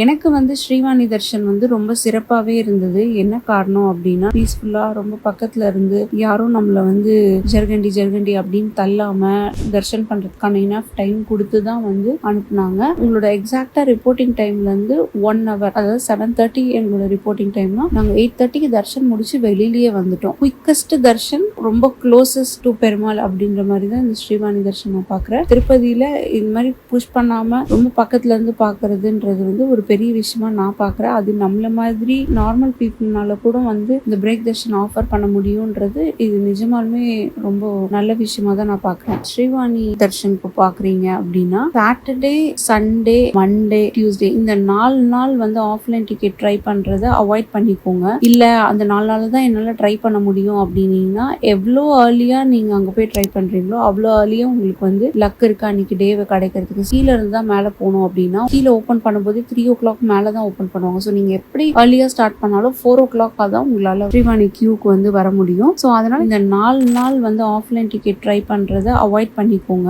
எனக்கு வந்து ஸ்ரீவாணி தர்ஷன் வந்து ரொம்ப சிறப்பாகவே இருந்தது. என்ன காரணம் அப்படின்னா, பீஸ்ஃபுல்லாக ரொம்ப பக்கத்தில் இருந்து யாரும் நம்மளை வந்து ஜர்கண்டி ஜர்கண்டி அப்படின்னு தள்ளாம தர்ஷன் பண்ணுறதுக்கான இனஃப் டைம் கொடுத்து தான் வந்து அனுப்புனாங்க. உங்களோட எக்ஸாக்டாக ரிப்போர்ட்டிங் டைம்லேருந்து 1 hour, அதாவது 7:30 எங்களோட ரிப்போர்ட்டிங் டைம்னா நாங்கள் 8:30க்கு தர்ஷன் முடிச்சு வெளியிலேயே வந்துட்டோம். குயிக்கஸ்ட் தர்ஷன், ரொம்ப க்ளோசஸ்ட் டு பெருமாள் அப்படின்ற மாதிரி தான் இந்த ஸ்ரீவாணி தர்ஷன் நான் பார்க்குறேன். திருப்பதியில் இந்த மாதிரி புஷ் பண்ணாமல் ரொம்ப பக்கத்துல இருந்து பார்க்கறதுன்றது வந்து ஒரு பெரிய விஷயமா நான் பார்க்குறேன். அது நம்மள மாதிரி நார்மல் பீப்புள்னால கூட வந்து இந்த பிரேக் தர்ஷன் ஆஃபர் பண்ண முடியுன்றது இது நிஜமாலுமே ரொம்ப நல்ல விஷயமா தான் நான் பார்க்குறேன். ஸ்ரீவாணி தர்ஷனுக்கு பார்க்குறீங்க அப்படின்னா சாட்டர்டே, சண்டே, மண்டே, டியூஸ்டே இந்த 4 நாள் வந்து ஆஃப்லைன் டிக்கெட் ட்ரை பண்ணுறதை அவாய்ட் பண்ணிக்கோங்க. இல்லை அந்த 4 நாள் தான் என்னால் ட்ரை பண்ண முடியும் அப்படின்னீங்கன்னா எவ்வளோ ஏர்லியாக நீங்கள் அங்கே போய் ட்ரை பண்ணுறீங்களோ அவ்வளோ ஏர்லியாக உங்களுக்கு வந்து லக் இருக்கா அன்னைக்கு டேவை கிடைக்கிறதுக்கு. கீழே இருந்து தான் மேலே போகணும் அப்படின்னா கீழே ஓப்பன் பண்ணும்போது 3 o'clock மேலே தான் ஓப்பன் பண்ணுவாங்க. ஸோ நீங்கள் எப்படி ஏர்லியாக ஸ்டார்ட் பண்ணாலும் 4 o'clock தான் உங்களால் ஸ்ரீவாணி கியூக்கு வந்து வர முடியும். ஸோ அதனால் இந்த 4 நாள் வந்து ஆஃப்லைன் டிக்கெட் ட்ரை பண்ணுறதை அவாய்ட் பண்ணிக்கோங்க.